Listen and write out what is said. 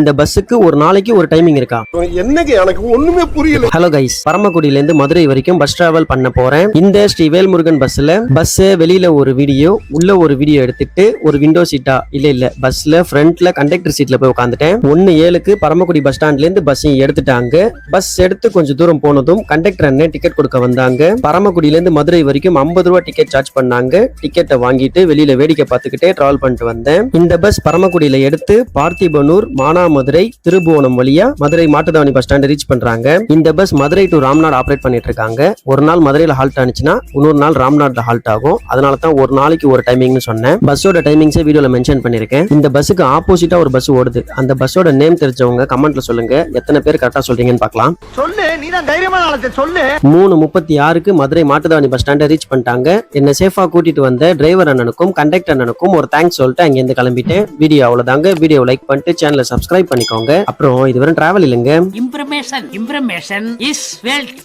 இந்த பஸ்ஸுக்கு ஒரு நாளைக்கு ஒரு டைமிங் இருக்கா? என்னங்க எனக்கு ஒண்ணுமே புரியல. ஹலோ கைஸ், பரமக்குடியில இருந்து மதுரை வரைக்கும் பஸ் டிராவல் பண்ண போறேன். இந்த ஸ்ரீ வேல்முருகன் பஸ்ல வெளியில ஒரு வீடியோ, உள்ள ஒரு வீடியோ எடுத்துட்டு ஒரு விண்டோ சீட்டா இல்ல பஸ்ல ஃப்ரண்ட்ல கண்டக்டர் சீட்ல போய் உட்காந்துட்டேன். 1:07க்கு பரமக்குடி பஸ் ஸ்டாண்ட்ல இருந்து பஸ் எடுத்துட்டாங்க. பஸ் எடுத்து கொஞ்சம் தூரம் போனதும் கண்டக்டர் அண்ணன் டிக்கெட் கொடுக்க வந்தாங்க. பரமக்குடியில இருந்து மதுரை வரைக்கும் 50 ரூபாய் டிக்கெட் சார்ஜ் பண்ணாங்க. டிக்கெட்டை வாங்கிட்டு வெளியில வேடிக்கை பார்த்துக்கிட்டே டிராவல் பண்ணிட்டு வந்தேன். இந்த பஸ் பரமக்குடியில எடுத்து பார்த்திபனூர், மானாமதுரை, திருபுவனம் வழியா Madurai Mattuthavani bus stand reach பண்றாங்க. இந்த bus Madurai to Ramnad operate பண்ணிட்டு இருக்காங்க. ஒரு நாள் மதுரையில ஹால்ட் ஆனிச்சுன்னா இன்னொரு நாள் ராம்நாட்ல ஹால்ட் ஆகும். அதனால தான் ஒரு நாளைக்கு ஒரு டைமிங்னு சொன்னேன். பஸ்ஸோட டைமிங்ஸை வீடியோல மென்ஷன் பண்ணிருக்கேன். இந்த பஸ்ஸுக்கு ஆப்போசிட்டா ஒரு பஸ் ஓடுது. அந்த பஸ்ஸோட நேம் தெரிஞ்சவங்க கமெண்ட்ல சொல்லுங்க. எத்தனை பேர் கரெக்டா சொல்றீங்கன்னு பார்க்கலாம். சொல்லு, நீ தான் தைரியமான ஆளு, சொல்லு. 3:36க்கு மதுரை மாட்டுத்தாவணி பஸ் ஸ்டாண்டை ரீச் பண்ணிட்டாங்க. என்ன சேஃபா கூட்டிட்டு வந்த டிரைவர் அண்ணனுக்கும் கண்டக்டர் அண்ணனுக்கும் ஒரு தேங்க்ஸ் சொல்லிட்டு அங்க இருந்து கிளம்பிட்டேன். வீடியோ அவ்வளவுதாங்க. வீடியோ லைக் பண்ணிட்டு சேனலை சப்ஸ்கிரைப் பண்ணிக்கோங்க. அப்புறம் இதுவரை டிராவல் இல்லைங்க. Information is wealth.